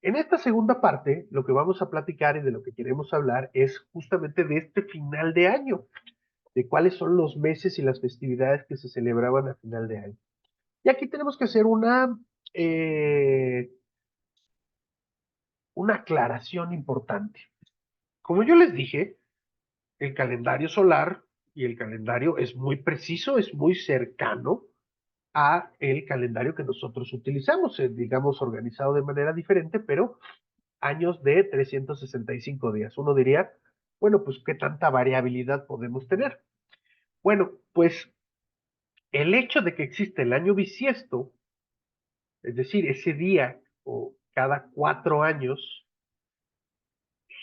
En esta segunda parte, lo que vamos a platicar y de lo que queremos hablar es justamente de este final de año, de cuáles son los meses y las festividades que se celebraban a final de año. Y aquí tenemos que hacer una aclaración importante. Como yo les dije, el calendario solar y el calendario es muy preciso, es muy cercano a el calendario que nosotros utilizamos, digamos organizado de manera diferente, pero años de 365 días. Uno diría, bueno, pues qué tanta variabilidad podemos tener. Bueno, pues el hecho de que existe el año bisiesto, es decir, ese día o cada 4 años,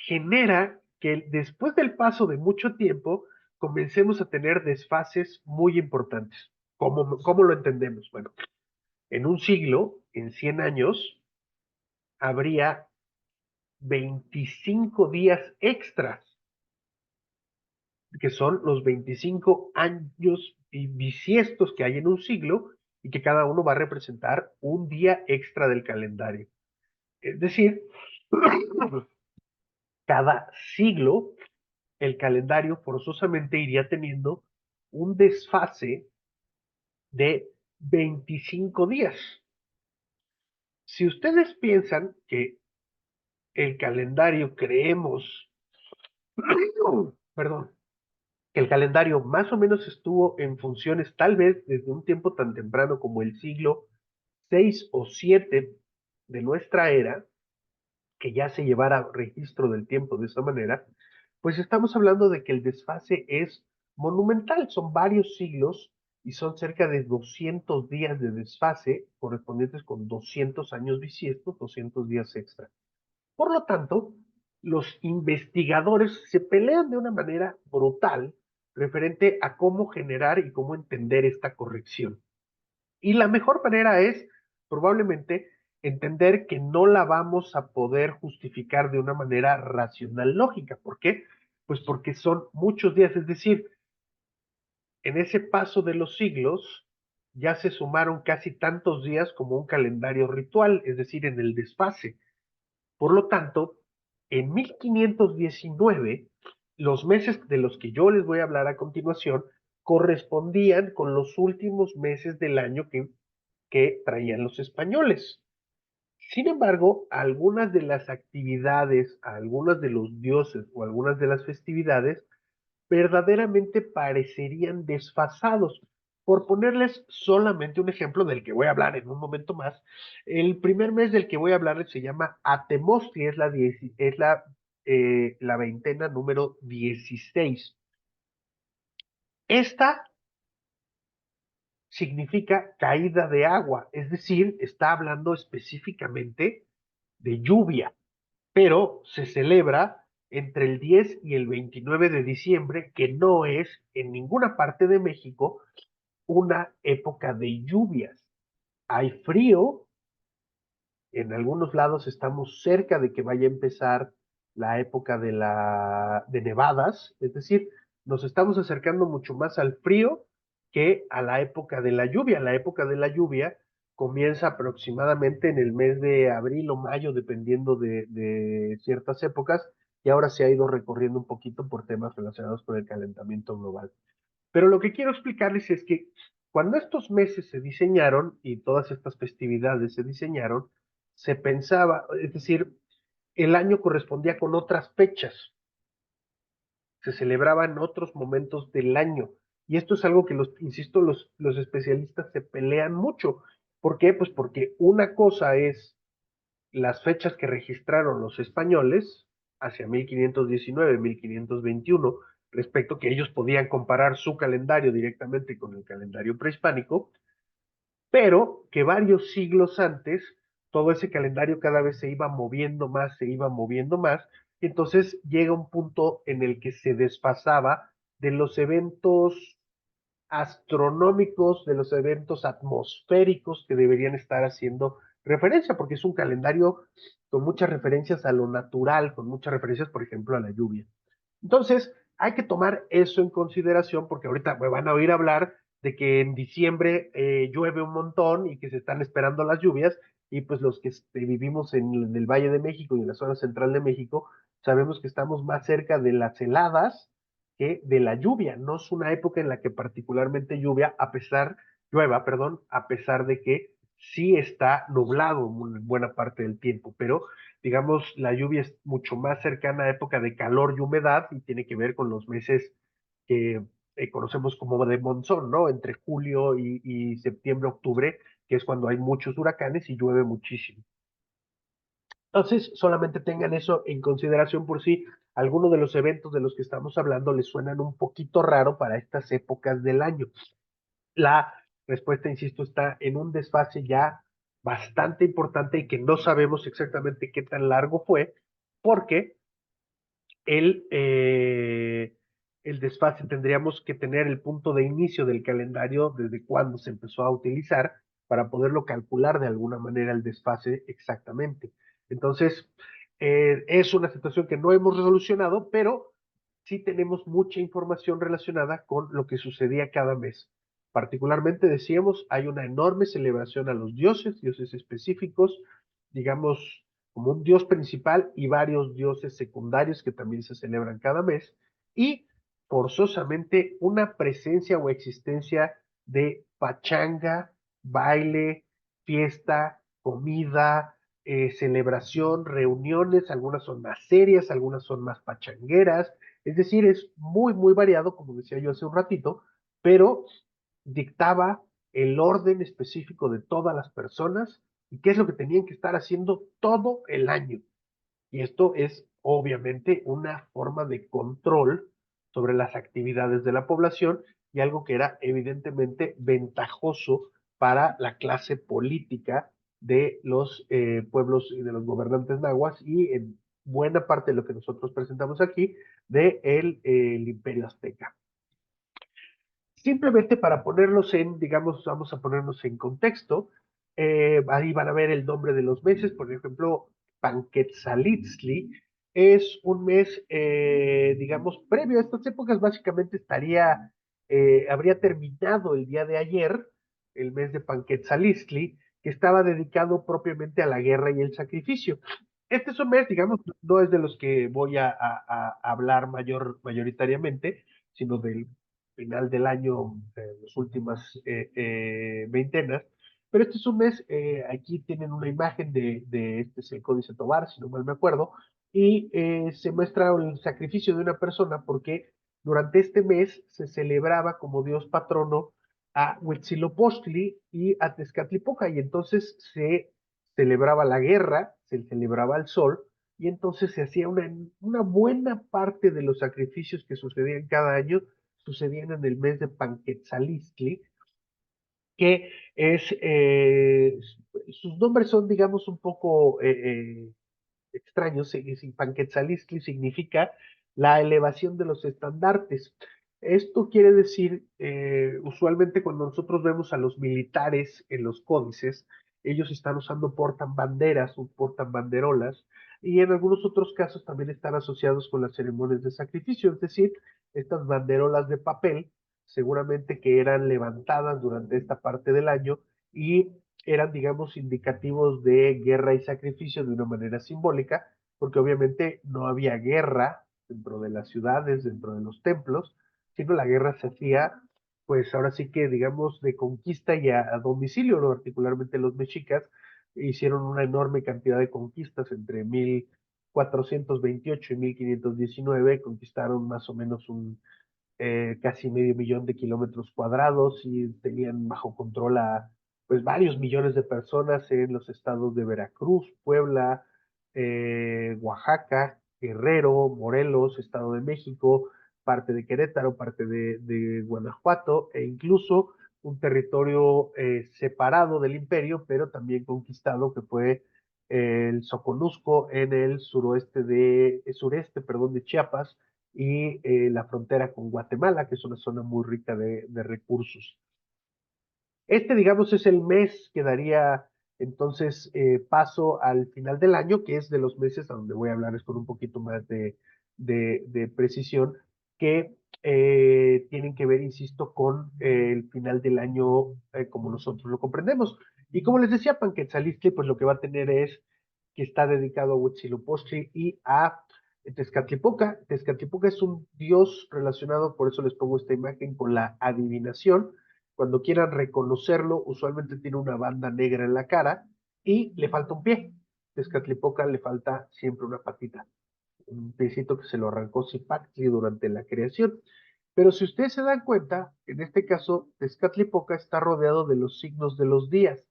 genera que después del paso de mucho tiempo comencemos a tener desfases muy importantes. ¿Cómo lo entendemos? Bueno, en un siglo, en 100 años, habría 25 días extras, que son los 25 años bisiestos que hay en un siglo y que cada uno va a representar un día extra del calendario. Es decir, cada siglo el calendario forzosamente iría teniendo un desfase de 25 días. Si ustedes piensan que el calendario creemos, perdón, que el calendario más o menos estuvo en funciones tal vez desde un tiempo tan temprano como el siglo 6 o 7 de nuestra era, que ya se llevara registro del tiempo de esa manera, pues estamos hablando de que el desfase es monumental, son varios siglos y son cerca de 200 días de desfase correspondientes con 200 años bisiestos, 200 días extra. Por lo tanto, los investigadores se pelean de una manera brutal referente a cómo generar y cómo entender esta corrección. Y la mejor manera es probablemente entender que no la vamos a poder justificar de una manera racional lógica. ¿Por qué? Pues porque son muchos días, es decir, en ese paso de los siglos ya se sumaron casi tantos días como un calendario ritual, es decir, en el desfase. Por lo tanto, en 1519, los meses de los que yo les voy a hablar a continuación correspondían con los últimos meses del año que traían los españoles. Sin embargo, algunas de las actividades, algunos de los dioses o algunas de las festividades verdaderamente parecerían desfasados. Por ponerles solamente un ejemplo del que voy a hablar en un momento más, el primer mes del que voy a hablarles se llama Atemostri, la veintena número 16. Esta significa caída de agua, es decir, está hablando específicamente de lluvia, pero se celebra entre el 10 y el 29 de diciembre, que no es en ninguna parte de México una época de lluvias. Hay frío, en algunos lados estamos cerca de que vaya a empezar la época de nevadas, es decir, nos estamos acercando mucho más al frío que a la época de la lluvia. La época de la lluvia comienza aproximadamente en el mes de abril o mayo, dependiendo de ciertas épocas, y ahora se ha ido recorriendo un poquito por temas relacionados con el calentamiento global. Pero lo que quiero explicarles es que cuando estos meses se diseñaron y todas estas festividades se diseñaron, se pensaba, es decir, el año correspondía con otras fechas, se celebraban otros momentos del año. Y esto es algo que, insisto, los especialistas se pelean mucho. ¿Por qué? Pues porque una cosa es las fechas que registraron los españoles hacia 1519, 1521, respecto que ellos podían comparar su calendario directamente con el calendario prehispánico, pero que varios siglos antes todo ese calendario cada vez se iba moviendo más, se iba moviendo más, y entonces llega un punto en el que se desfasaba de los eventos astronómicos, de los eventos atmosféricos que deberían estar haciendo referencia, porque es un calendario con muchas referencias a lo natural, con muchas referencias, por ejemplo, a la lluvia. Entonces, hay que tomar eso en consideración, porque ahorita me van a oír hablar de que en diciembre llueve un montón y que se están esperando las lluvias, y pues los que vivimos en el Valle de México y en la zona central de México, sabemos que estamos más cerca de las heladas que de la lluvia. No es una época en la que particularmente llueva, perdón, a pesar de que sí está nublado buena parte del tiempo, pero digamos, la lluvia es mucho más cercana a época de calor y humedad y tiene que ver con los meses que conocemos como de monzón, ¿no? Entre julio y septiembre, octubre, que es cuando hay muchos huracanes y llueve muchísimo. Entonces, solamente tengan eso en consideración por si alguno de los eventos de los que estamos hablando les suenan un poquito raro para estas épocas del año. La respuesta, insisto, está en un desfase ya bastante importante y que no sabemos exactamente qué tan largo fue, porque el, eh, el desfase tendríamos que tener el punto de inicio del calendario desde cuando se empezó a utilizar para poderlo calcular de alguna manera el desfase exactamente. Entonces, es una situación que no hemos resolucionado, pero sí tenemos mucha información relacionada con lo que sucedía cada mes. Particularmente decíamos, hay una enorme celebración a los dioses específicos, digamos, como un dios principal y varios dioses secundarios que también se celebran cada mes, y forzosamente una presencia o existencia de pachanga, baile, fiesta, comida, celebración, reuniones, algunas son más serias, algunas son más pachangueras, es decir, es muy, muy variado, como decía yo hace un ratito, pero dictaba el orden específico de todas las personas y qué es lo que tenían que estar haciendo todo el año. Y esto es obviamente una forma de control sobre las actividades de la población y algo que era evidentemente ventajoso para la clase política de los pueblos y de los gobernantes nahuas y en buena parte de lo que nosotros presentamos aquí de el imperio azteca. Simplemente para ponerlos en, digamos, vamos a ponernos en contexto, ahí van a ver el nombre de los meses, por ejemplo, Panquetzalitzli es un mes, digamos, previo a estas épocas, básicamente habría terminado el día de ayer, el mes de Panquetzalitzli, que estaba dedicado propiamente a la guerra y el sacrificio. Este es un mes, digamos, no es de los que voy a hablar mayoritariamente, sino del final del año, las últimas veintenas. Pero este es un mes, aquí tienen una imagen este es el Códice Tobar, si no mal me acuerdo, y se muestra el sacrificio de una persona porque durante este mes se celebraba como Dios patrono a Huitzilopochtli y a Tezcatlipoca, y entonces se celebraba la guerra, se celebraba el sol, y entonces se hacía una buena parte de los sacrificios que sucedían cada año, sucedían en el mes de Panquetzalistli, que sus nombres son, digamos, un poco extraños. Panquetzalistli significa la elevación de los estandartes. Esto quiere decir, usualmente cuando nosotros vemos a los militares en los códices, ellos están usando portan banderas o portan banderolas, y en algunos otros casos también están asociados con las ceremonias de sacrificio, es decir, estas banderolas de papel, seguramente que eran levantadas durante esta parte del año y eran, digamos, indicativos de guerra y sacrificio de una manera simbólica, porque obviamente no había guerra dentro de las ciudades, dentro de los templos, sino la guerra se hacía, pues ahora sí que, digamos, de conquista y a domicilio, ¿no? Particularmente los mexicas hicieron una enorme cantidad de conquistas entre 1428 y 1519, conquistaron más o menos casi medio millón de kilómetros cuadrados y tenían bajo control a pues varios millones de personas en los estados de Veracruz, Puebla, Oaxaca, Guerrero, Morelos, Estado de México, parte de Querétaro, parte de Guanajuato e incluso un territorio separado del imperio, pero también conquistado, que fue el Soconusco en el sureste, perdón, de Chiapas, y la frontera con Guatemala, que es una zona muy rica de recursos. Este, digamos, es el mes que daría entonces paso al final del año, que es de los meses a donde voy a hablarles con un poquito más de precisión, que tienen que ver, insisto, con el final del año como nosotros lo comprendemos. Y como les decía, Panquetzalistli, pues lo que va a tener es que está dedicado a Huitzilopochtli y a Tezcatlipoca. Tezcatlipoca es un dios relacionado, por eso les pongo esta imagen, con la adivinación. Cuando quieran reconocerlo, usualmente tiene una banda negra en la cara y le falta un pie. Tezcatlipoca le falta siempre una patita, un piecito que se lo arrancó Zipactli durante la creación. Pero si ustedes se dan cuenta, en este caso, Tezcatlipoca está rodeado de los signos de los días,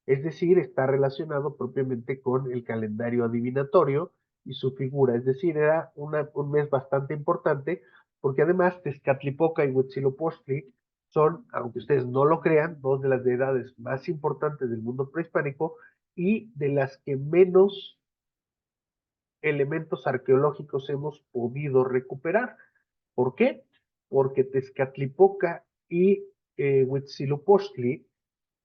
es decir, está relacionado propiamente con el calendario adivinatorio y su figura, es decir, era un mes bastante importante, porque además Tezcatlipoca y Huitzilopochtli son, aunque ustedes no lo crean, dos de las deidades más importantes del mundo prehispánico y de las que menos elementos arqueológicos hemos podido recuperar. ¿Por qué? Porque Tezcatlipoca y Huitzilopochtli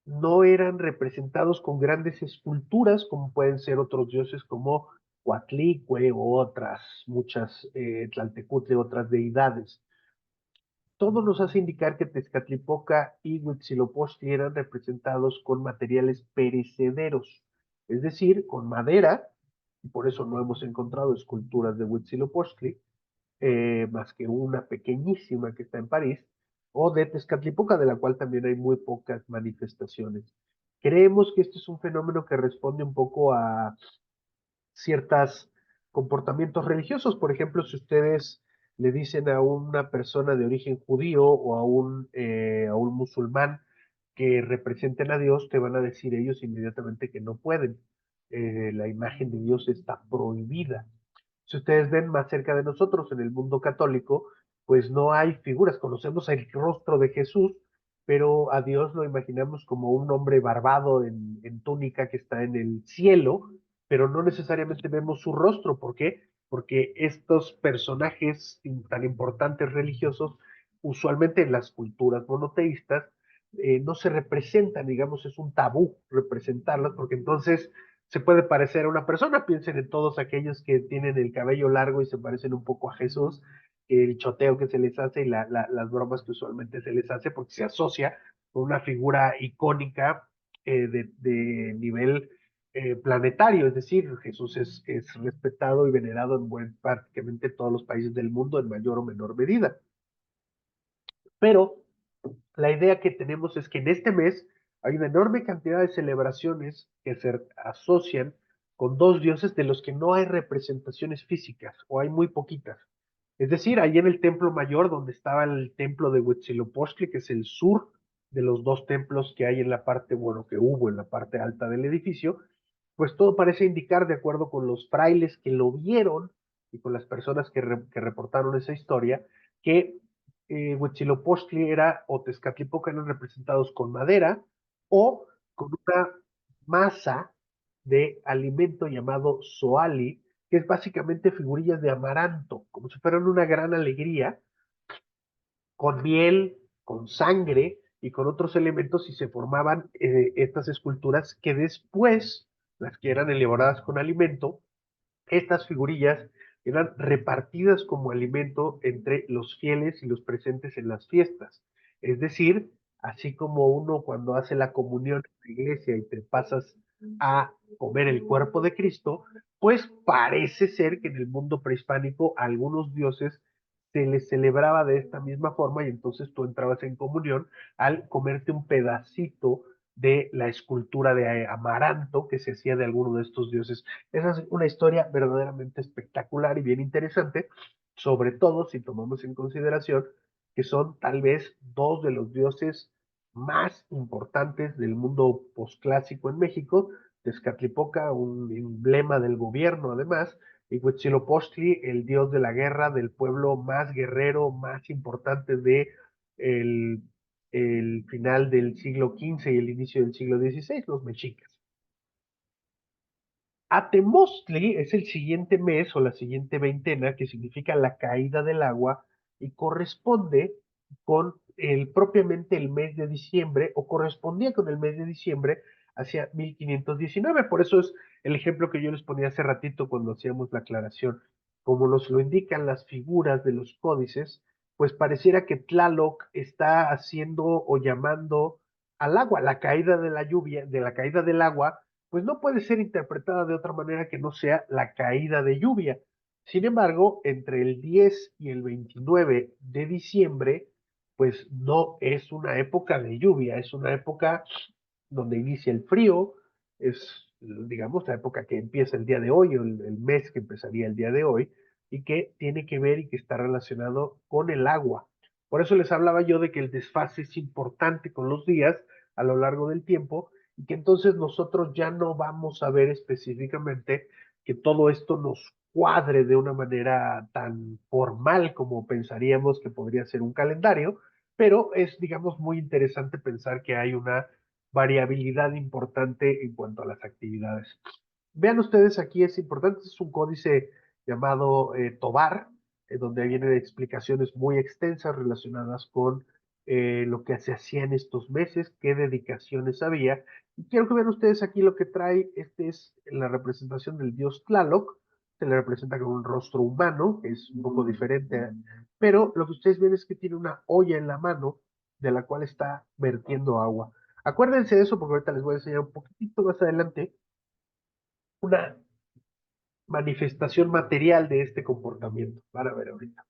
no eran representados con grandes esculturas como pueden ser otros dioses como Coatlicue o otras, muchas, Tlaltecuhtli, otras deidades. Todo nos hace indicar que Tezcatlipoca y Huitzilopochtli eran representados con materiales perecederos, es decir, con madera, y por eso no hemos encontrado esculturas de Huitzilopochtli, más que una pequeñísima que está en París, o de Tezcatlipoca, de la cual también hay muy pocas manifestaciones. Creemos que este es un fenómeno que responde un poco a ciertos comportamientos religiosos. Por ejemplo, si ustedes le dicen a una persona de origen judío o a un musulmán que representen a Dios, te van a decir ellos inmediatamente que no pueden. La imagen de Dios está prohibida. Si ustedes ven más cerca de nosotros en el mundo católico, pues no hay figuras. Conocemos el rostro de Jesús, pero a Dios lo imaginamos como un hombre barbado en túnica que está en el cielo, pero no necesariamente vemos su rostro. ¿Por qué? Porque estos personajes tan importantes religiosos, usualmente en las culturas monoteístas, no se representan, digamos, es un tabú representarlas, porque entonces se puede parecer a una persona. Piensen en todos aquellos que tienen el cabello largo y se parecen un poco a Jesús, el choteo que se les hace y las bromas que usualmente se les hace, porque se asocia con una figura icónica de nivel planetario, es decir, Jesús es respetado y venerado en prácticamente todos los países del mundo en mayor o menor medida. Pero la idea que tenemos es que en este mes hay una enorme cantidad de celebraciones que se asocian con dos dioses de los que no hay representaciones físicas o hay muy poquitas. Es decir, ahí en el templo mayor, donde estaba el templo de Huitzilopochtli, que es el sur de los dos templos que hay en la parte, bueno, que hubo en la parte alta del edificio, pues todo parece indicar, de acuerdo con los frailes que lo vieron y con las personas que reportaron esa historia, que Huitzilopochtli era o Tezcatlipoca eran representados con madera o con una masa de alimento llamado soali, que es básicamente figurillas de amaranto, como si fueran una gran alegría, con miel, con sangre y con otros elementos, y se formaban estas esculturas que después, las que eran elaboradas con alimento, estas figurillas eran repartidas como alimento entre los fieles y los presentes en las fiestas. Es decir, así como uno cuando hace la comunión en la iglesia y te pasas a comer el cuerpo de Cristo, pues parece ser que en el mundo prehispánico a algunos dioses se les celebraba de esta misma forma y entonces tú entrabas en comunión al comerte un pedacito de la escultura de amaranto que se hacía de alguno de estos dioses. Esa es una historia verdaderamente espectacular y bien interesante, sobre todo si tomamos en consideración que son tal vez dos de los dioses más importantes del mundo posclásico en México, Tezcatlipoca, un emblema del gobierno además, y Huitzilopochtli, el dios de la guerra, del pueblo más guerrero, más importante de el, el final del siglo XV y el inicio del siglo XVI, los mexicas. Atemostli es el siguiente mes o la siguiente veintena, que significa la caída del agua y corresponde con propiamente el mes de diciembre o correspondía con el mes de diciembre hacia 1519. Por eso es el ejemplo que yo les ponía hace ratito cuando hacíamos la aclaración. Como nos lo indican las figuras de los códices, pues pareciera que Tlaloc está haciendo o llamando al agua. La caída de la lluvia, de la caída del agua, pues no puede ser interpretada de otra manera que no sea la caída de lluvia. Sin embargo, entre el 10 y el 29 de diciembre, pues no es una época de lluvia, es una época donde inicia el frío, es, digamos, la época que empieza el día de hoy, o el mes que empezaría el día de hoy, y que tiene que ver y que está relacionado con el agua. Por eso les hablaba yo de que el desfase es importante con los días a lo largo del tiempo, y que entonces nosotros ya no vamos a ver específicamente que todo esto nos cuadre de una manera tan formal como pensaríamos que podría ser un calendario, pero es, digamos, muy interesante pensar que hay una variabilidad importante en cuanto a las actividades. Vean ustedes aquí, es importante, es un códice llamado Tobar, donde vienen explicaciones muy extensas relacionadas con lo que se hacía en estos meses, qué dedicaciones había. Y quiero que vean ustedes aquí lo que trae, este es la representación del dios Tlaloc, se le representa con un rostro humano, que es un poco diferente, pero lo que ustedes ven es que tiene una olla en la mano de la cual está vertiendo agua. Acuérdense de eso porque ahorita les voy a enseñar un poquitito más adelante una manifestación material de este comportamiento. Van a ver ahorita.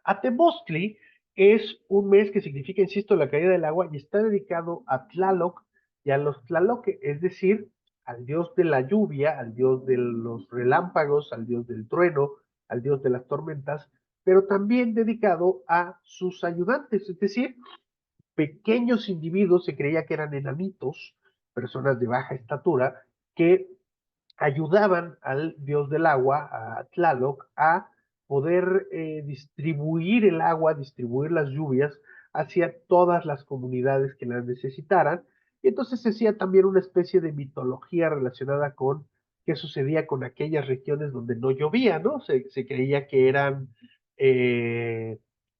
Atemostli es un mes que significa, insisto, la caída del agua y está dedicado a Tlaloc y a los Tlaloque, es decir, al dios de la lluvia, al dios de los relámpagos, al dios del trueno, al dios de las tormentas, pero también dedicado a sus ayudantes, es decir, pequeños individuos, se creía que eran enanitos, personas de baja estatura, que ayudaban al dios del agua, a Tlaloc, a poder distribuir el agua, distribuir las lluvias hacia todas las comunidades que las necesitaran. Y entonces se hacía también una especie de mitología relacionada con qué sucedía con aquellas regiones donde no llovía, ¿no? Se creía que eran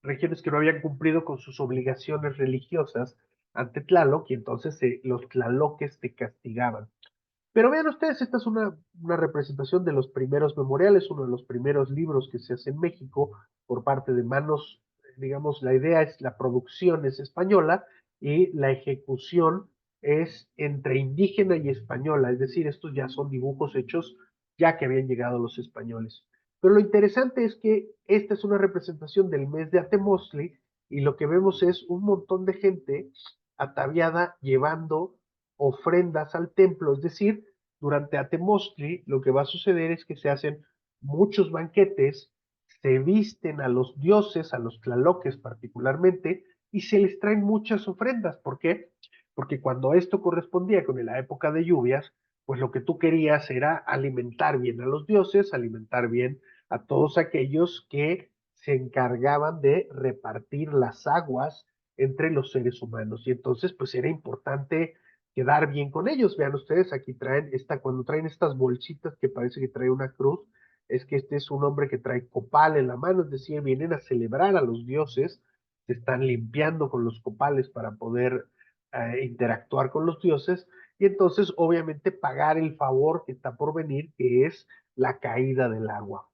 regiones que no habían cumplido con sus obligaciones religiosas ante Tlaloc y entonces los tlaloques te castigaban. Pero vean ustedes, esta es una representación de los primeros memoriales, uno de los primeros libros que se hace en México por parte de manos, digamos, la idea es, la producción es española y la ejecución es entre indígena y española, es decir, estos ya son dibujos hechos ya que habían llegado los españoles. Pero lo interesante es que esta es una representación del mes de Atemostli y lo que vemos es un montón de gente ataviada llevando ofrendas al templo, es decir, durante Atemostli lo que va a suceder es que se hacen muchos banquetes, se visten a los dioses, a los tlaloques particularmente, y se les traen muchas ofrendas. ¿Por qué? Porque cuando esto correspondía con la época de lluvias, pues lo que tú querías era alimentar bien a los dioses, alimentar bien a todos aquellos que se encargaban de repartir las aguas entre los seres humanos. Y entonces, pues era importante quedar bien con ellos. Vean ustedes, aquí traen cuando traen estas bolsitas que parece que trae una cruz, es que este es un hombre que trae copal en la mano, es decir, vienen a celebrar a los dioses, se están limpiando con los copales para poder interactuar con los dioses, y entonces obviamente pagar el favor que está por venir, que es la caída del agua.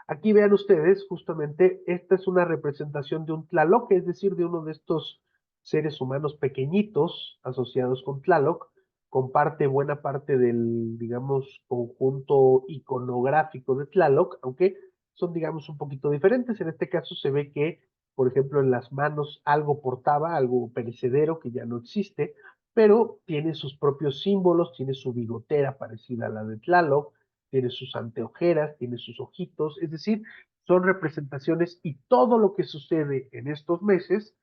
Aquí vean ustedes, justamente, esta es una representación de un Tlaloc, es decir, de uno de estos seres humanos pequeñitos asociados con Tlaloc, comparte buena parte del, digamos, conjunto iconográfico de Tlaloc, aunque son, digamos, un poquito diferentes. En este caso se ve que, por ejemplo, en las manos algo portaba, algo perecedero que ya no existe, pero tiene sus propios símbolos, tiene su bigotera parecida a la de Tlaloc, tiene sus anteojeras, tiene sus ojitos, es decir, son representaciones y todo lo que sucede en estos meses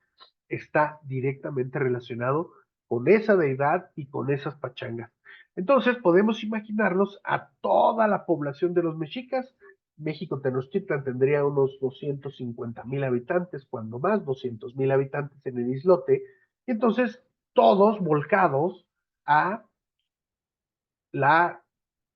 está directamente relacionado con esa deidad y con esas pachangas. Entonces podemos imaginarnos a toda la población de los mexicas. México Tenochtitlan tendría unos 250,000 habitantes, cuando más, 200,000 habitantes en el islote, y entonces todos volcados a la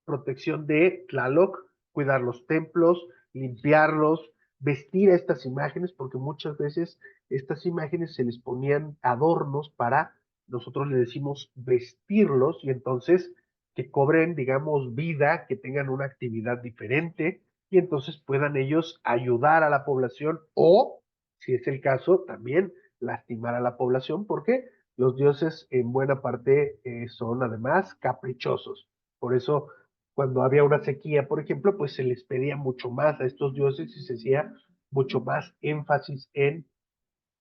protección de Tlaloc, cuidar los templos, limpiarlos, vestir a estas imágenes, porque muchas veces estas imágenes se les ponían adornos para, nosotros le decimos vestirlos, y entonces que cobren, digamos, vida, que tengan una actividad diferente, y entonces puedan ellos ayudar a la población o, si es el caso, también lastimar a la población. ¿Por qué? Los dioses en buena parte son además caprichosos. Por eso, cuando había una sequía, por ejemplo, pues se les pedía mucho más a estos dioses y se hacía mucho más énfasis en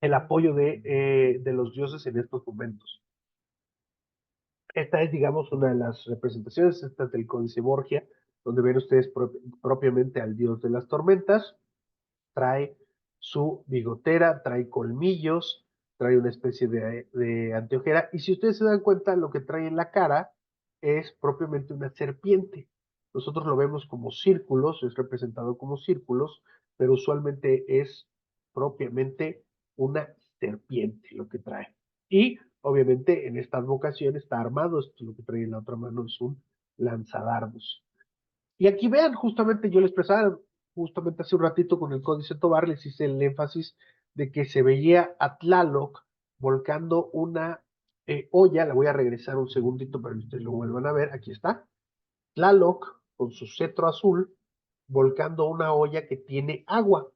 el apoyo de los dioses en estos momentos. Esta es, digamos, una de las representaciones, esta es del Códice Borgia, donde ven ustedes propiamente al dios de las tormentas. Trae su bigotera, trae colmillos, trae una especie de anteojera, y si ustedes se dan cuenta, lo que trae en la cara es propiamente una serpiente. Nosotros lo vemos como círculos, es representado como círculos, pero usualmente es propiamente una serpiente lo que trae. Y obviamente en esta vocación está armado, esto lo que trae en la otra mano es un lanzadardos. Y aquí vean, justamente yo les expresaba, justamente hace un ratito con el Códice Tobar, les hice el énfasis de que se veía a Tlaloc volcando una olla, la voy a regresar un segundito para que ustedes lo vuelvan a ver, aquí está, Tlaloc con su cetro azul volcando una olla que tiene agua.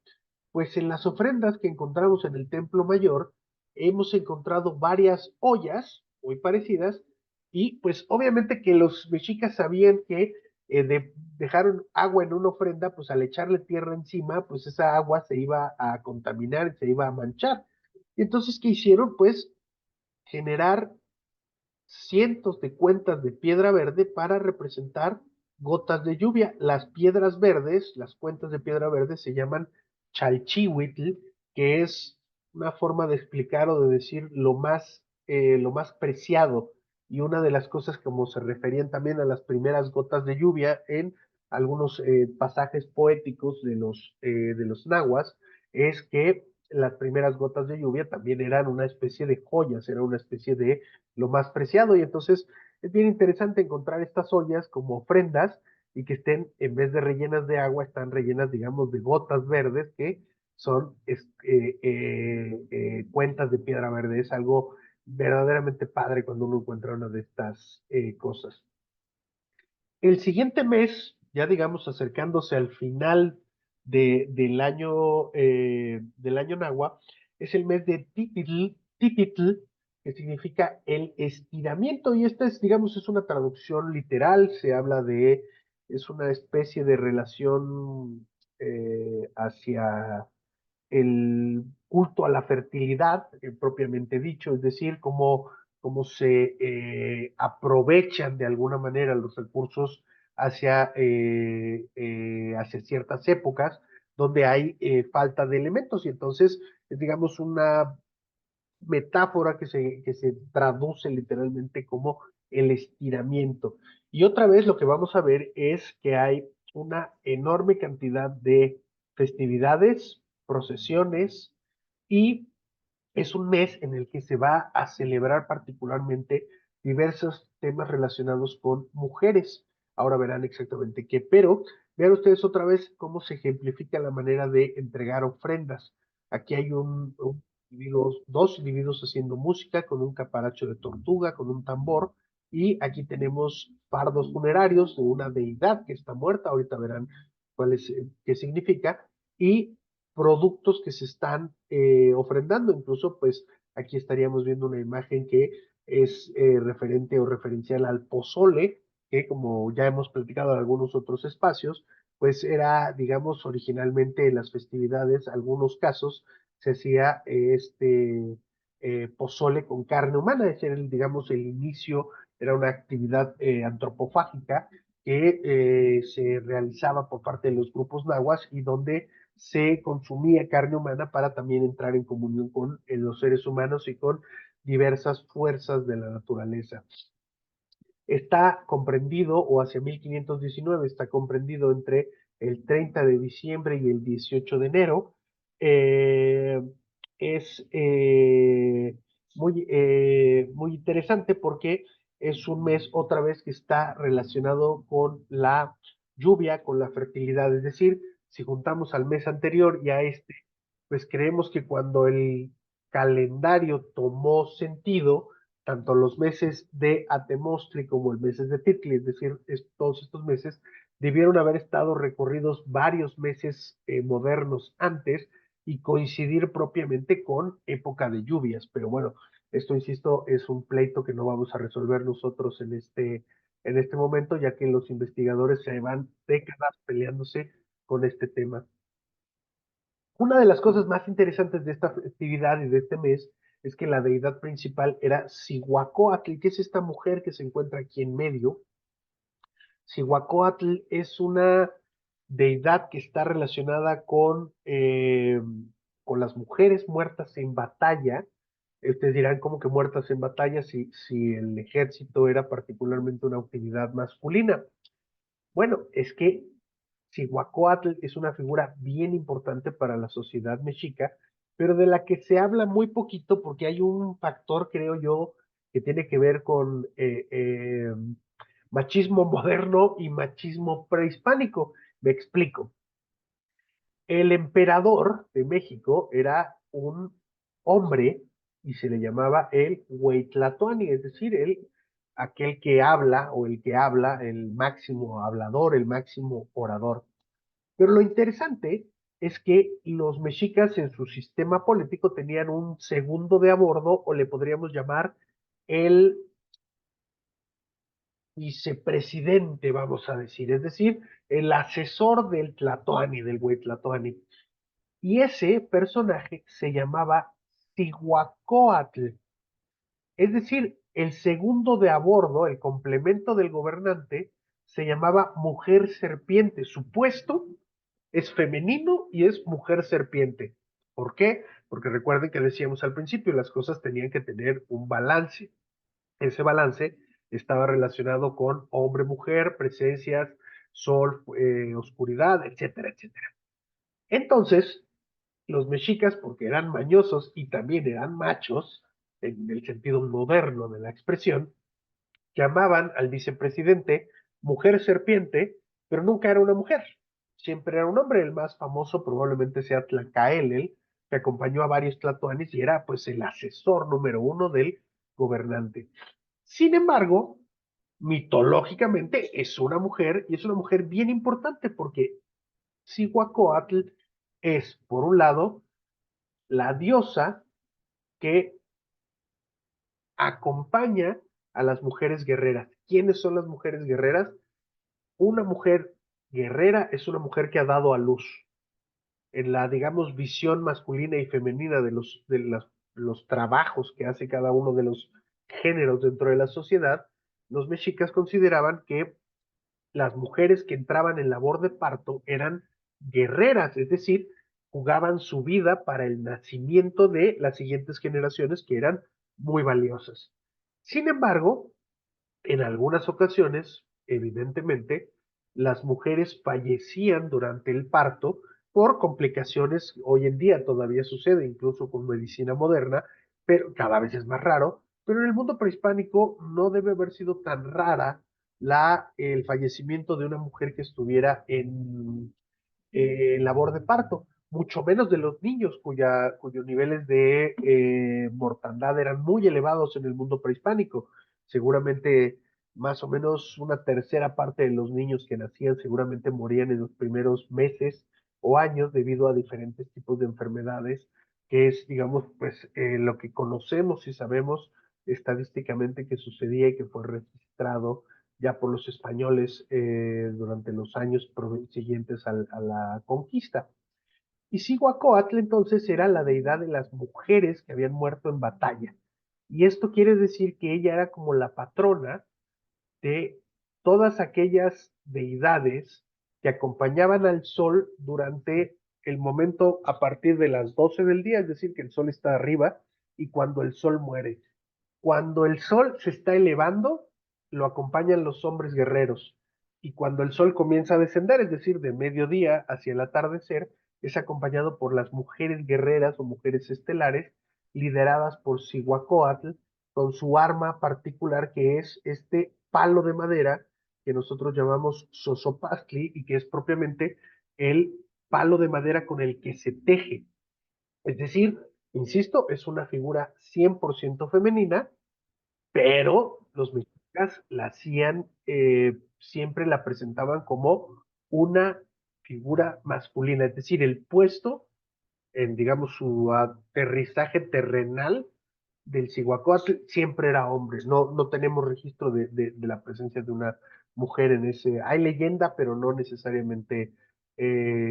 Pues en las ofrendas que encontramos en el Templo Mayor, hemos encontrado varias ollas muy parecidas y pues obviamente que los mexicas sabían que dejaron agua en una ofrenda, pues al echarle tierra encima, pues esa agua se iba a contaminar, se iba a manchar. Y entonces, ¿qué hicieron? Pues generar cientos de cuentas de piedra verde para representar gotas de lluvia. Las piedras verdes, las cuentas de piedra verde se llaman chalchihuitl, que es una forma de explicar o de decir lo más preciado. Y una de las cosas como se referían también a las primeras gotas de lluvia en algunos pasajes poéticos de los nahuas, es que las primeras gotas de lluvia también eran una especie de joyas, era una especie de lo más preciado. Y entonces es bien interesante encontrar estas ollas como ofrendas y que estén, en vez de rellenas de agua, están rellenas, digamos, de gotas verdes que son cuentas de piedra verde. Es algo verdaderamente padre cuando uno encuentra una de estas cosas. El siguiente mes, ya digamos acercándose al final del año Nahua, es el mes de Tipitl, que significa el estiramiento, y esta es, digamos, es una traducción literal, se habla de, es una especie de relación hacia el culto a la fertilidad, propiamente dicho, es decir, cómo se aprovechan de alguna manera los recursos hacia ciertas épocas donde hay falta de elementos y entonces es, digamos, una metáfora que se traduce literalmente como el estiramiento. Y otra vez lo que vamos a ver es que hay una enorme cantidad de festividades, procesiones y es un mes en el que se va a celebrar particularmente diversos temas relacionados con mujeres. Ahora verán exactamente qué, pero vean ustedes otra vez cómo se ejemplifica la manera de entregar ofrendas. Aquí hay dos individuos haciendo música con un caparacho de tortuga, con un tambor, y aquí tenemos fardos funerarios de una deidad que está muerta, ahorita verán qué significa, y productos que se están ofrendando. Incluso, pues aquí estaríamos viendo una imagen que es referente o referencial al pozole, que como ya hemos platicado en algunos otros espacios, pues era, digamos, originalmente en las festividades, algunos casos, se hacía pozole con carne humana, ese era, digamos, el inicio, era una actividad antropofágica que se realizaba por parte de los grupos nahuas y donde se consumía carne humana para también entrar en comunión con los seres humanos y con diversas fuerzas de la naturaleza. Está comprendido, o hacia 1519, está comprendido entre el 30 de diciembre y el 18 de enero. Eh, es muy interesante porque es un mes otra vez que está relacionado con la lluvia, con la fertilidad. Es decir, si juntamos al mes anterior y a este, pues creemos que cuando el calendario tomó sentido, tanto los meses de Atemostri como el meses de Titli, es decir, todos estos meses, debieron haber estado recorridos varios meses modernos antes y coincidir propiamente con época de lluvias. Pero bueno, Esto, insisto, es un pleito que no vamos a resolver nosotros en este momento, ya que los investigadores se van décadas peleándose con este tema. Una de las cosas más interesantes de esta festividad y de este mes es que la deidad principal era Cihuacóatl, que es esta mujer que se encuentra aquí en medio. Cihuacóatl es una deidad que está relacionada con las mujeres muertas en batalla. Ustedes dirán, ¿cómo que muertas en batalla si el ejército era particularmente una actividad masculina? Bueno, es que Cihuacóatl es una figura bien importante para la sociedad mexica, pero de la que se habla muy poquito porque hay un factor, creo yo, que tiene que ver con machismo moderno y machismo prehispánico. Me explico. El emperador de México era un hombre y se le llamaba el Hueytlatoani, es decir, aquel que habla o el que habla, el máximo hablador, el máximo orador. Pero lo interesante es que los mexicas en su sistema político tenían un segundo de a bordo, o le podríamos llamar el vicepresidente, vamos a decir, el asesor del Tlatoani, del güey Tlatoani. Y ese personaje se llamaba Cihuacóatl, es decir, el segundo de a bordo, el complemento del gobernante, se llamaba mujer serpiente. Su puesto es femenino y es mujer serpiente. ¿Por qué? Porque recuerden que decíamos al principio, las cosas tenían que tener un balance. Ese balance estaba relacionado con hombre-mujer, presencias, sol, oscuridad, etcétera, etcétera. Entonces, los mexicas, porque eran mañosos y también eran machos, en el sentido moderno de la expresión, llamaban al vicepresidente mujer serpiente, pero nunca era una mujer, siempre era un hombre. El más famoso probablemente sea Tlacaelel, que acompañó a varios tlatoanis y era pues el asesor número uno del gobernante. Sin embargo, mitológicamente es una mujer y es una mujer bien importante porque Cihuacóatl es, por un lado, la diosa que acompaña a las mujeres guerreras. ¿Quiénes son las mujeres guerreras? Una mujer guerrera es una mujer que ha dado a luz. En la, digamos, visión masculina y femenina los trabajos que hace cada uno de los géneros dentro de la sociedad, los mexicas consideraban que las mujeres que entraban en labor de parto eran guerreras, es decir, jugaban su vida para el nacimiento de las siguientes generaciones que eran muy valiosas. Sin embargo, en algunas ocasiones, evidentemente, las mujeres fallecían durante el parto por complicaciones. Hoy en día todavía sucede, incluso con medicina moderna, pero cada vez es más raro. Pero en el mundo prehispánico no debe haber sido tan rara el fallecimiento de una mujer que estuviera en labor de parto, mucho menos de los niños cuyos niveles de mortandad eran muy elevados en el mundo prehispánico. Seguramente más o menos una tercera parte de los niños que nacían seguramente morían en los primeros meses o años debido a diferentes tipos de enfermedades, que es, digamos, pues lo que conocemos y sabemos estadísticamente que sucedía y que fue registrado ya por los españoles durante los años siguientes a la conquista. Y Cihuacóatl entonces era la deidad de las mujeres que habían muerto en batalla. Y esto quiere decir que ella era como la patrona de todas aquellas deidades que acompañaban al sol durante el momento a partir de las 12 del día, es decir, que el sol está arriba y cuando el sol muere. Cuando el sol se está elevando, lo acompañan los hombres guerreros. Y cuando el sol comienza a descender, es decir, de mediodía hacia el atardecer, es acompañado por las mujeres guerreras o mujeres estelares, lideradas por Cihuacóatl, con su arma particular que es este palo de madera que nosotros llamamos sosopastli y que es propiamente el palo de madera con el que se teje. Es decir, insisto, es una figura 100% femenina, pero los mexicas la hacían, siempre la presentaban como una figura masculina, es decir, el puesto en, digamos, su aterrizaje terrenal del Cihuacóatl siempre era hombre. No tenemos registro de la presencia de una mujer en ese. Hay leyenda, pero no necesariamente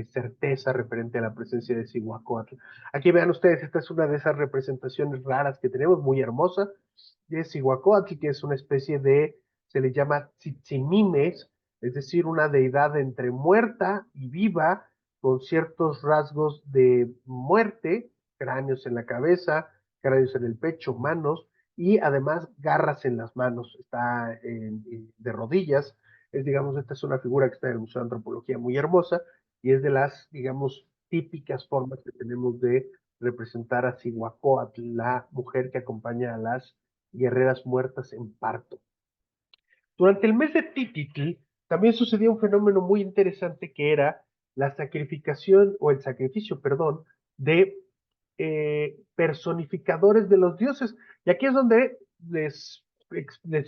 certeza referente a la presencia de Cihuacóatl. Aquí vean ustedes, esta es una de esas representaciones raras que tenemos, muy hermosa, de Cihuacóatl, que es una especie de, se le llama tzitzimines, es decir, una deidad entre muerta y viva, con ciertos rasgos de muerte, cráneos en la cabeza, cráneos en el pecho, manos, y además garras en las manos, está de rodillas. Digamos, esta es una figura que está en el Museo de Antropología muy hermosa, y es de las, digamos, típicas formas que tenemos de representar a Cihuacóatl, la mujer que acompaña a las guerreras muertas en parto. Durante el mes de Tititl también sucedía un fenómeno muy interesante que era la sacrificación o el sacrificio, perdón, de personificadores de los dioses. Y aquí es donde les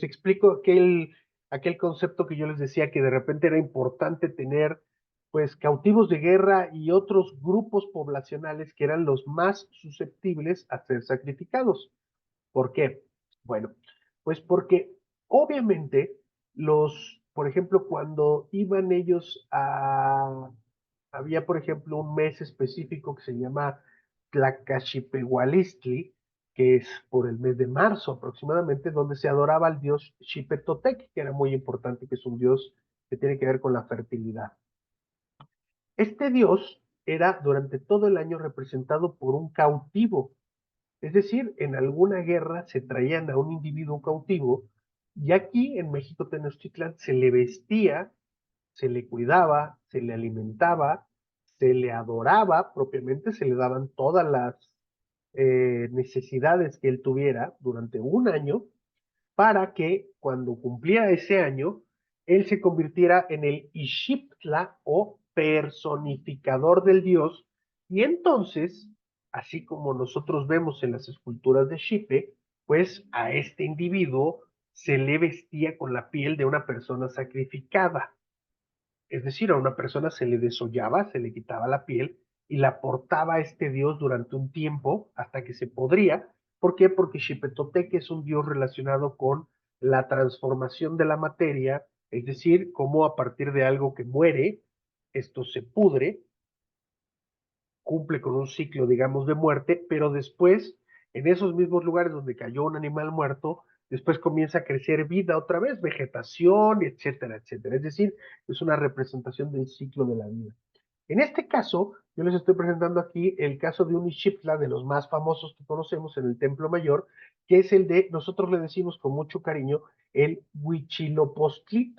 explico aquel concepto que yo les decía que de repente era importante tener pues cautivos de guerra y otros grupos poblacionales que eran los más susceptibles a ser sacrificados. ¿Por qué? Bueno, pues porque obviamente por ejemplo, cuando iban ellos había por ejemplo un mes específico que se llama Tlacaxipehualistli, que es por el mes de marzo aproximadamente, donde se adoraba al dios Xipetotec, que era muy importante, que es un dios que tiene que ver con la fertilidad. Este dios era durante todo el año representado por un cautivo, es decir, en alguna guerra se traían a un individuo cautivo y aquí en México Tenochtitlan se le vestía, se le cuidaba, se le alimentaba, se le adoraba propiamente, se le daban todas las necesidades que él tuviera durante un año para que cuando cumplía ese año, él se convirtiera en el Ixiptla o personificador del dios, y entonces, así como nosotros vemos en las esculturas de Xipe, pues a este individuo se le vestía con la piel de una persona sacrificada. Es decir, a una persona se le desollaba, se le quitaba la piel y la portaba a este dios durante un tiempo hasta que se podría. ¿Por qué? Porque Xipetotec es un dios relacionado con la transformación de la materia, es decir, cómo a partir de algo que muere, esto se pudre, cumple con un ciclo, digamos, de muerte, pero después, en esos mismos lugares donde cayó un animal muerto, después comienza a crecer vida otra vez, vegetación, etcétera, etcétera. Es decir, es una representación del ciclo de la vida. En este caso, yo les estoy presentando aquí el caso de un Ixiptla de los más famosos que conocemos en el Templo Mayor, que es el de, nosotros le decimos con mucho cariño, el Huichilopochtli.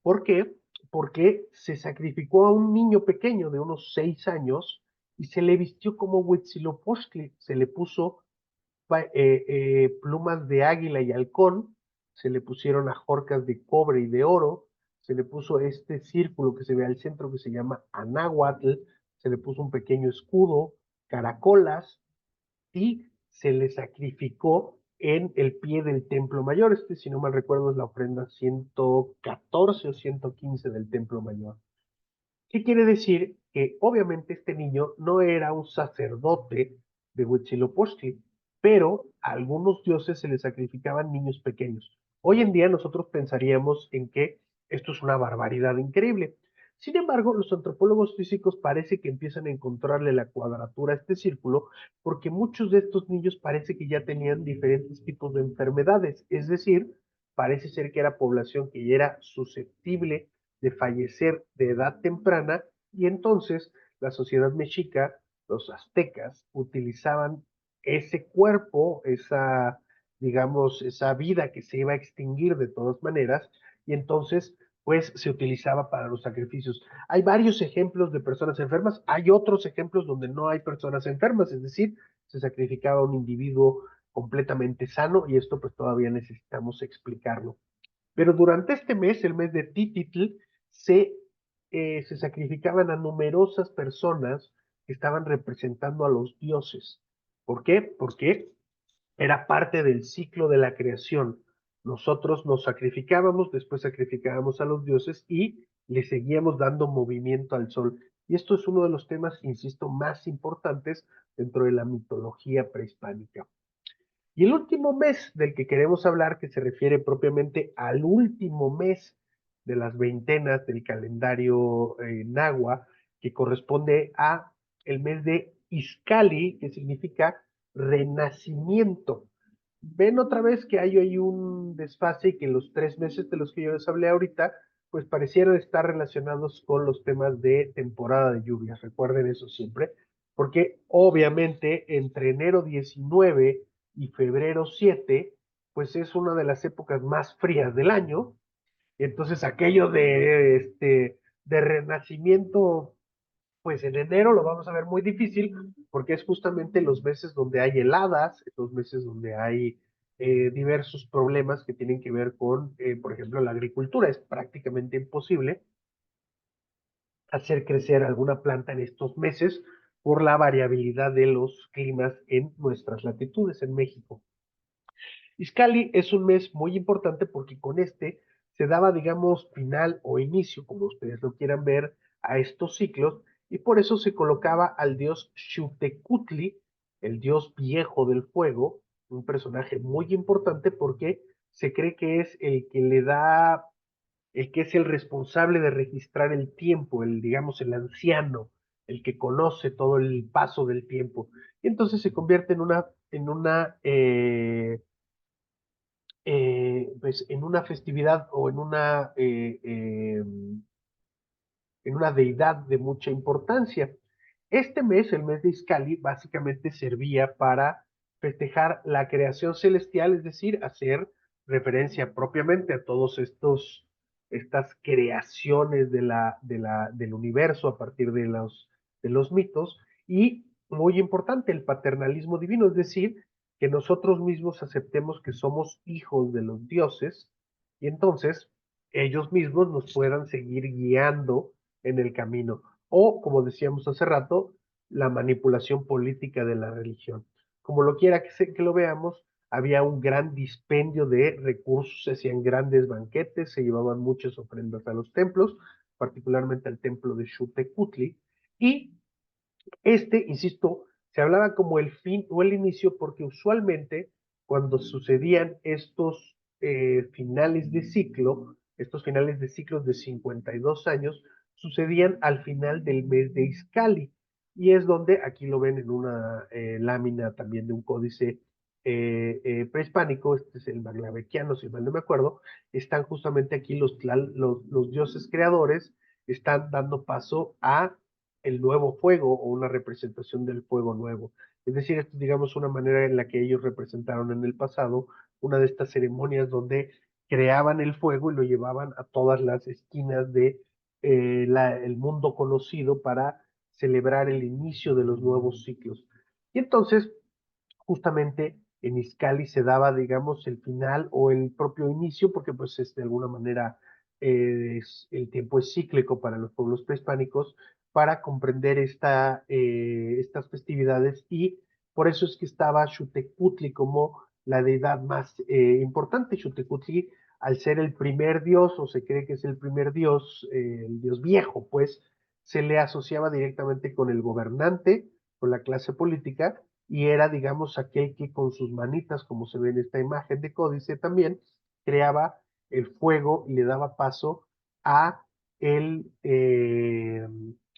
¿Por qué? Porque se sacrificó a un niño pequeño de unos 6 años y se le vistió como Huitzilopochtli, se le puso plumas de águila y halcón, se le pusieron ajorcas de cobre y de oro, se le puso este círculo que se ve al centro que se llama anáhuatl, se le puso un pequeño escudo, caracolas, y se le sacrificó en el pie del templo mayor. Si no mal recuerdo, es la ofrenda 114 o 115 del templo mayor. ¿Qué quiere decir? Que obviamente este niño no era un sacerdote de Huitzilopochtli, pero a algunos dioses se les sacrificaban niños pequeños. Hoy en día nosotros pensaríamos en que esto es una barbaridad increíble. Sin embargo, los antropólogos físicos parece que empiezan a encontrarle la cuadratura a este círculo porque muchos de estos niños parece que ya tenían diferentes tipos de enfermedades, es decir, parece ser que era población que ya era susceptible de fallecer de edad temprana y entonces la sociedad mexica, los aztecas, utilizaban ese cuerpo, digamos, esa vida que se iba a extinguir de todas maneras y entonces pues se utilizaba para los sacrificios. Hay varios ejemplos de personas enfermas, hay otros ejemplos donde no hay personas enfermas, es decir, se sacrificaba a un individuo completamente sano y esto pues todavía necesitamos explicarlo. Pero durante este mes, el mes de Tititl, se, se sacrificaban a numerosas personas que estaban representando a los dioses. ¿Por qué? Porque era parte del ciclo de la creación. Nosotros nos sacrificábamos, después sacrificábamos a los dioses y le seguíamos dando movimiento al sol. Y esto es uno de los temas, insisto, más importantes dentro de la mitología prehispánica. Y el último mes del que queremos hablar, que se refiere propiamente al último mes de las veintenas del calendario nahua, que corresponde a el mes de Izcalli, que significa renacimiento. Ven otra vez que hay ahí un desfase y que los 3 meses de los que yo les hablé ahorita, pues parecieran estar relacionados con los temas de temporada de lluvias. Recuerden eso siempre, porque obviamente entre enero 19 y febrero 7, pues es una de las épocas más frías del año. Y entonces aquello de renacimiento, pues en enero lo vamos a ver muy difícil porque es justamente los meses donde hay heladas, los meses donde hay diversos problemas que tienen que ver con, por ejemplo, la agricultura. Es prácticamente imposible hacer crecer alguna planta en estos meses por la variabilidad de los climas en nuestras latitudes en México. Iscali es un mes muy importante porque con este se daba, digamos, final o inicio, como ustedes lo quieran ver, a estos ciclos, y por eso se colocaba al dios Xutecutli, el dios viejo del fuego, un personaje muy importante porque se cree que es el que le da, el que es el responsable de registrar el tiempo, el, digamos, el anciano, el que conoce todo el paso del tiempo. Y entonces se convierte pues en una festividad o en una deidad de mucha importancia. Este mes, el mes de Iscali, básicamente servía para festejar la creación celestial, es decir, hacer referencia propiamente a todos estas creaciones del universo a partir de los mitos, y muy importante, el paternalismo divino, es decir, que nosotros mismos aceptemos que somos hijos de los dioses, y entonces ellos mismos nos puedan seguir guiando en el camino. O, como decíamos hace rato, la manipulación política de la religión. Como lo quiera que lo veamos, había un gran dispendio de recursos, se hacían grandes banquetes, se llevaban muchas ofrendas a los templos, particularmente al templo de Xutecutli, y insisto, se hablaba como el fin o el inicio porque usualmente cuando sucedían estos finales de ciclos de 52 años, sucedían al final del mes de Iscali. Y es donde, aquí lo ven en una lámina también de un códice prehispánico, este es el Maglavequiano, si mal no me acuerdo, están justamente aquí los dioses creadores, están dando paso a el nuevo fuego o una representación del fuego nuevo. Es decir, esto es, digamos, una manera en la que ellos representaron en el pasado una de estas ceremonias donde creaban el fuego y lo llevaban a todas las esquinas de el mundo conocido para celebrar el inicio de los nuevos ciclos. Y entonces, justamente en Izcali se daba, digamos, el final o el propio inicio, porque pues es de alguna manera el tiempo es cíclico para los pueblos prehispánicos, para comprender estas festividades, y por eso es que estaba Xutecutli como la deidad más importante. Xutecutli, al ser el primer dios, o se cree que es el primer dios, el dios viejo, pues se le asociaba directamente con el gobernante, con la clase política, y era, digamos, aquel que con sus manitas, como se ve en esta imagen de códice también, creaba el fuego y le daba paso a el, eh,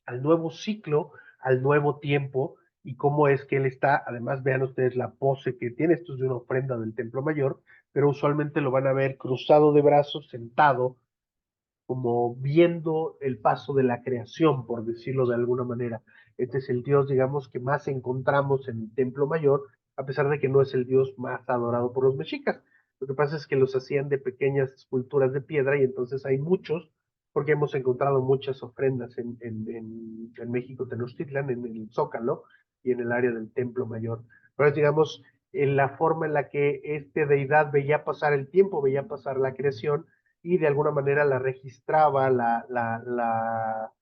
al nuevo ciclo, al nuevo tiempo, y cómo es que él está, además vean ustedes la pose que tiene, esto es de una ofrenda del Templo Mayor, pero usualmente lo van a ver cruzado de brazos, sentado, como viendo el paso de la creación, por decirlo de alguna manera. Este es el Dios, digamos, que más encontramos en el Templo Mayor, a pesar de que no es el Dios más adorado por los mexicas. Lo que pasa es que los hacían de pequeñas esculturas de piedra, y entonces hay muchos, porque hemos encontrado muchas ofrendas en México Tenochtitlan, en el Zócalo y en el área del Templo Mayor. Pero es, digamos, en la forma en la que esta deidad veía pasar el tiempo, veía pasar la creación, y de alguna manera la registraba, la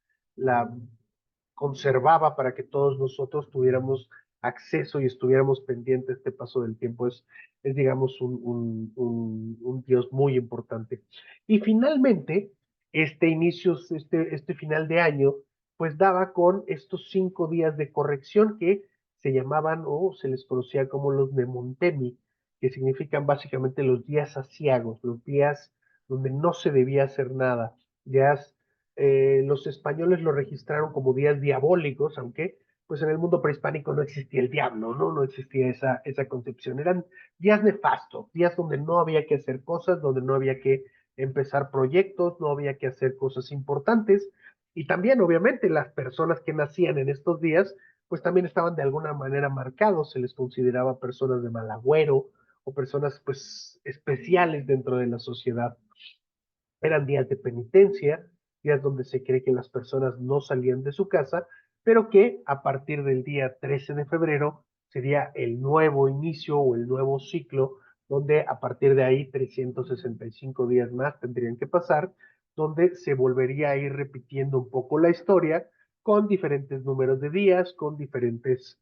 conservaba para que todos nosotros tuviéramos acceso y estuviéramos pendientes de este paso del tiempo. Es digamos, un Dios muy importante. Y finalmente, este final de año, pues daba con estos 5 días de corrección que se llamaban o se les conocía como los Nemontemi, que significan básicamente los días aciagos, los días donde no se debía hacer nada. Días, los españoles lo registraron como días diabólicos, aunque pues en el mundo prehispánico no existía el diablo, ¿no? No existía esa concepción. Eran días nefastos, días donde no había que hacer cosas, donde no había que empezar proyectos, no había que hacer cosas importantes. Y también, obviamente, las personas que nacían en estos días, pues también estaban de alguna manera marcados, se les consideraba personas de mal agüero o personas pues especiales dentro de la sociedad. Eran días de penitencia, días donde se cree que las personas no salían de su casa, pero que a partir del día 13 de febrero sería el nuevo inicio o el nuevo ciclo, donde a partir de ahí 365 días más tendrían que pasar, donde se volvería a ir repitiendo un poco la historia con diferentes números de días, con diferentes,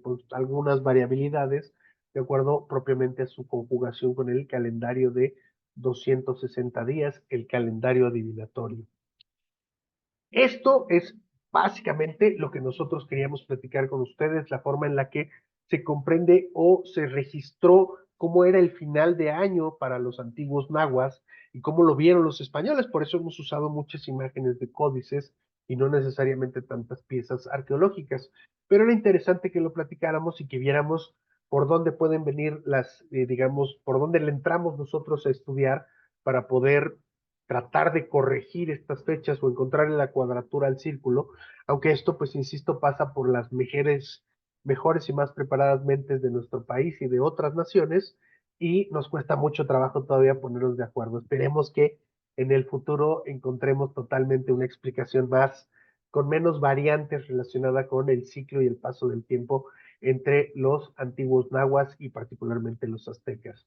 pues, algunas variabilidades, de acuerdo propiamente a su conjugación con el calendario de 260 días, el calendario adivinatorio. Esto es básicamente lo que nosotros queríamos platicar con ustedes, la forma en la que se comprende o se registró cómo era el final de año para los antiguos nahuas y cómo lo vieron los españoles. Por eso hemos usado muchas imágenes de códices y no necesariamente tantas piezas arqueológicas. Pero era interesante que lo platicáramos y que viéramos por dónde pueden venir las, digamos, por dónde le entramos nosotros a estudiar para poder tratar de corregir estas fechas o encontrarle la cuadratura al círculo, aunque esto, pues insisto, pasa por las mejores y más preparadas mentes de nuestro país y de otras naciones, y nos cuesta mucho trabajo todavía ponernos de acuerdo. Esperemos que en el futuro encontremos totalmente una explicación más, con menos variantes relacionada con el ciclo y el paso del tiempo entre los antiguos nahuas y particularmente los aztecas.